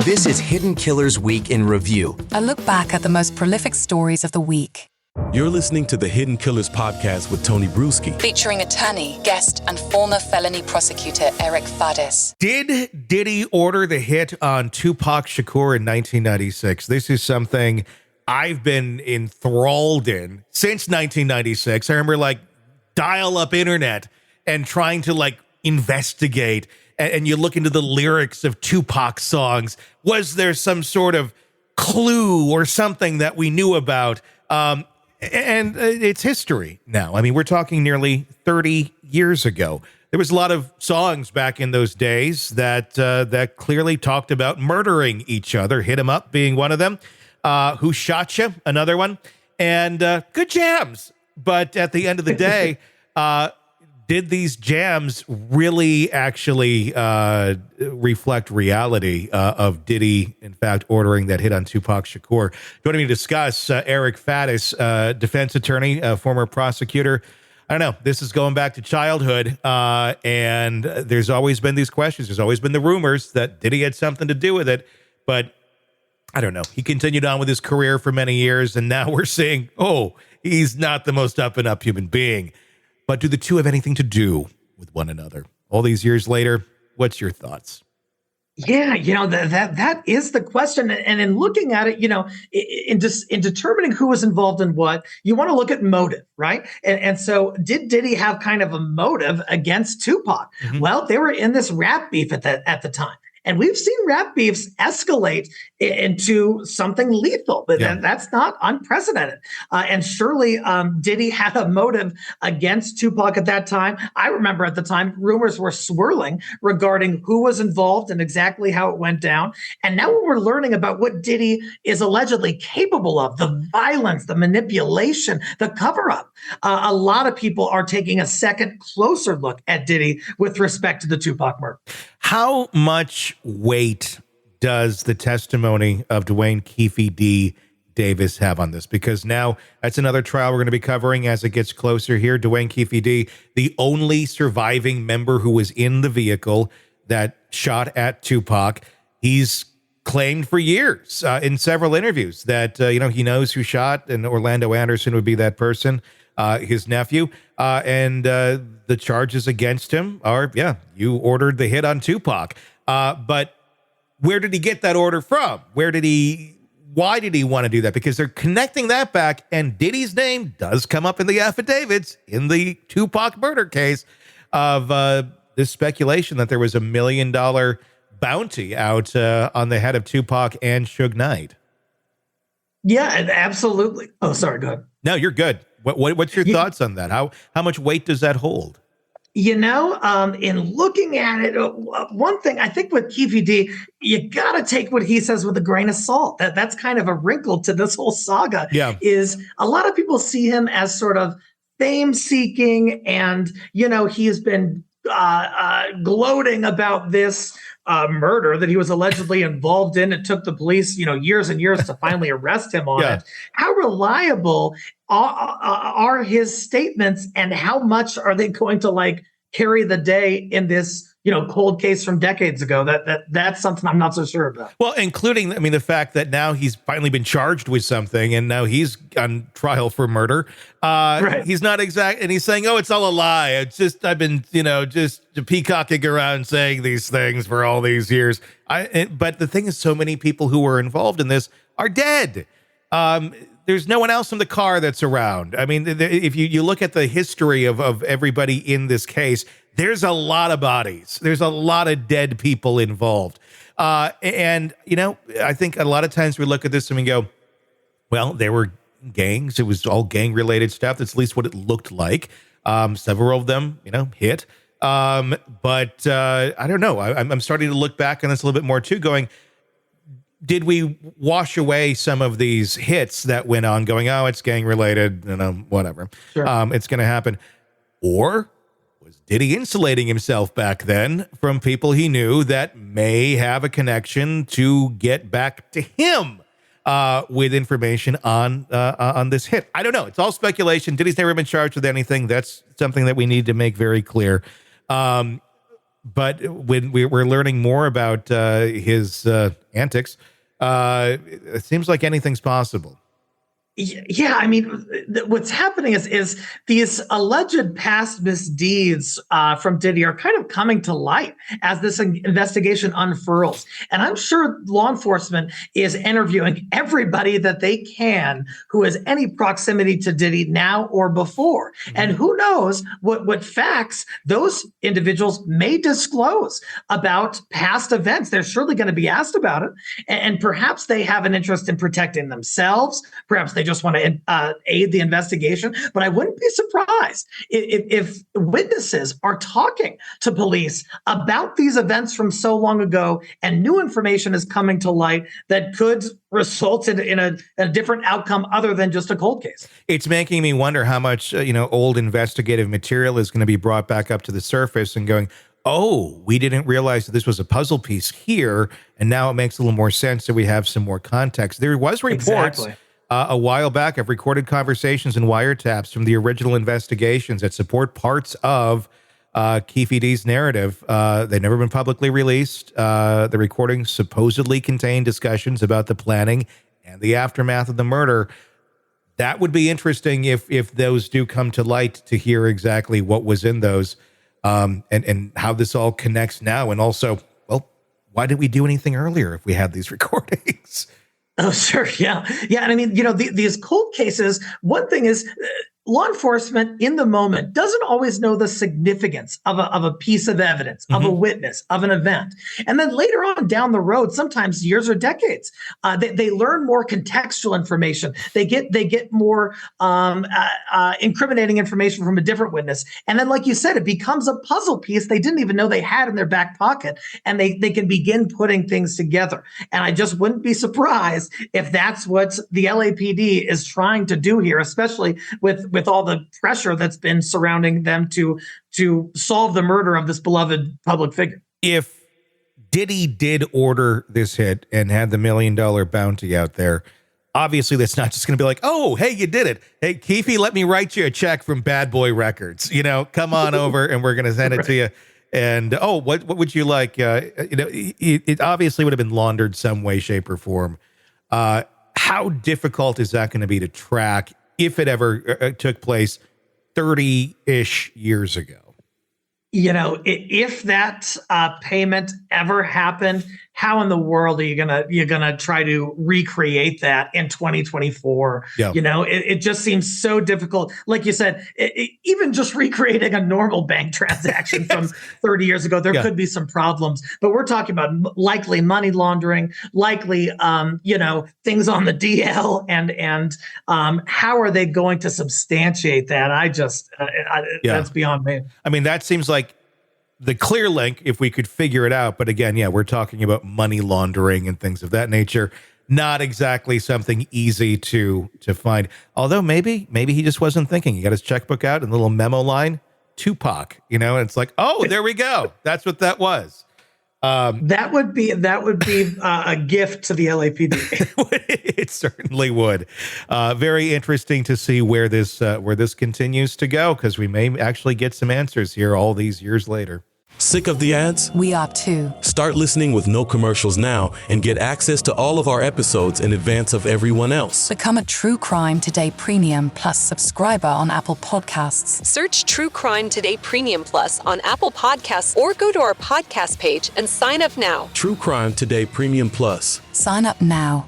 This is Hidden Killers Week in Review. A look back at the most prolific stories of the week. You're listening to the Hidden Killers podcast with Tony Brueski. Featuring attorney, guest, and former felony prosecutor Eric Faddis. Did Diddy order the hit on Tupac Shakur in 1996? This is something I've been enthralled in since 1996. I remember dial-up internet and trying to investigate. And you look into the lyrics of Tupac songs. Was there some sort of clue or something that we knew about? And it's history now. I mean, we're talking nearly 30 years ago. There was a lot of songs back in those days that clearly talked about murdering each other. Hit 'Em Up being one of them. Who Shot Ya? Another one. And good jams. But at the end of the day, did these jams really actually reflect reality of Diddy, in fact, ordering that hit on Tupac Shakur? Joining me to discuss, Eric Faddis, defense attorney, former prosecutor. I don't know. This is going back to childhood, and there's always been these questions. There's always been the rumors that Diddy had something to do with it, but I don't know. He continued on with his career for many years, and now we're saying, oh, he's not the most up-and-up human being. But do the two have anything to do with one another? All these years later, what's your thoughts? Yeah, that is the question. And in looking at it, in determining who was involved in what, you want to look at motive, right? And so did Diddy have kind of a motive against Tupac? Mm-hmm. Well, they were in this rap beef at the time. And we've seen rap beefs escalate into something lethal, but that's not unprecedented. And surely Diddy had a motive against Tupac at that time. I remember at the time, rumors were swirling regarding who was involved and exactly how it went down. And now when we're learning about what Diddy is allegedly capable of, the violence, the manipulation, the cover-up, a lot of people are taking a second closer look at Diddy with respect to the Tupac murder. How much weight does the testimony of Dwayne Keefe D. Davis have on this? Because now that's another trial we're going to be covering as it gets closer here. Dwayne Keefe D., the only surviving member who was in the vehicle that shot at Tupac. He's claimed for years in several interviews that, he knows who shot, and Orlando Anderson would be that person. His nephew, and the charges against him are, you ordered the hit on Tupac. But where did he get that order from? Why did he want to do that? Because they're connecting that back, and Diddy's name does come up in the affidavits in the Tupac murder case of this speculation that there was $1 million bounty out on the head of Tupac and Suge Knight. Yeah, absolutely. Oh, sorry, go ahead. No, you're good. What's your thoughts on that? How much weight does that hold? In looking at it, one thing I think with Keefe D, you got to take what he says with a grain of salt. That's kind of a wrinkle to this whole saga. Yeah. Is a lot of people see him as sort of fame seeking, and he has been gloating about this murder that he was allegedly involved in. It took the police, years and years to finally arrest him on it. How reliable are his statements, and how much are they going to carry the day in this, cold case from decades ago? That's something I'm not so sure about. Well, including, the fact that now he's finally been charged with something, and now he's on trial for murder. Right. He's not exact, and he's saying, "Oh, it's all a lie. It's just I've been, just peacocking around saying these things for all these years." But the thing is, so many people who were involved in this are dead. There's no one else in the car that's around. If you look at the history of everybody in this case, there's a lot of bodies. There's a lot of dead people involved. And I think a lot of times we look at this and we go, well, there were gangs. It was all gang-related stuff. That's at least what it looked like. Several of them, hit. But I don't know. I'm starting to look back on this a little bit more too, going, did we wash away some of these hits that went on going, oh, it's gang related, whatever. Sure. It's going to happen. Or was Diddy insulating himself back then from people he knew that may have a connection to get back to him with information on this hit? I don't know. It's all speculation. Diddy's never been charged with anything. That's something that we need to make very clear. But when we're learning more about his antics, it seems like anything's possible. Yeah, I mean, what's happening is these alleged past misdeeds from Diddy are kind of coming to light as this investigation unfurls. And I'm sure law enforcement is interviewing everybody that they can who has any proximity to Diddy now or before. Mm-hmm. And who knows what facts those individuals may disclose about past events. They're surely going to be asked about it. And perhaps they have an interest in protecting themselves. Perhaps they just want to aid the investigation. But I wouldn't be surprised if witnesses are talking to police about these events from so long ago and new information is coming to light that could result in a different outcome other than just a cold case. It's making me wonder how much old investigative material is going to be brought back up to the surface and going, oh, we didn't realize that this was a puzzle piece here, and now it makes a little more sense that we have some more context. There was reports Exactly. A while back of recorded conversations and wiretaps from the original investigations that support parts of Keefe D's narrative. They've never been publicly released. The recordings supposedly contain discussions about the planning and the aftermath of the murder. That would be interesting if those do come to light, to hear exactly what was in those, and how this all connects now. And also, well, why didn't we do anything earlier if we had these recordings? Oh, sure. Yeah. Yeah. And I mean, these cold cases, one thing is law enforcement in the moment doesn't always know the significance of a piece of evidence, of a witness, of an event. And then later on down the road, sometimes years or decades, they learn more contextual information. They get more incriminating information from a different witness. And then, like you said, it becomes a puzzle piece they didn't even know they had in their back pocket. And they can begin putting things together. And I just wouldn't be surprised if that's what the LAPD is trying to do here, especially with all the pressure that's been surrounding them to solve the murder of this beloved public figure. If Diddy did order this hit and had the $1 million bounty out there, obviously that's not just going to be like, oh, hey, you did it. Hey, Keefe, let me write you a check from Bad Boy Records. Come on over and we're going to send it to you. And, what would you like? It obviously would have been laundered some way, shape, or form. How difficult is that going to be to track if it ever took place 30-ish years ago? If that payment ever happened, how in the world are you gonna try to recreate that in 2024? Yeah. It just seems so difficult. Like you said, even just recreating a normal bank transaction from 30 years ago, there could be some problems. But we're talking about likely money laundering, likely things on the DL, and how are they going to substantiate that? That's beyond me. I mean, that seems like the clear link if we could figure it out. But again, we're talking about money laundering and things of that nature. Not exactly something easy to find. Although maybe he just wasn't thinking. He got his checkbook out and a little memo line, Tupac, and it's like, oh, there we go. That's what that was. That would be a gift to the LAPD. It certainly would. Very interesting to see where this continues to go, because we may actually get some answers here all these years later. Sick of the ads? We are too. Start listening with no commercials now and get access to all of our episodes in advance of everyone else. Become a True Crime Today Premium Plus subscriber on Apple Podcasts. Search True Crime Today Premium Plus on Apple Podcasts or go to our podcast page and sign up now. True Crime Today Premium Plus. Sign up now.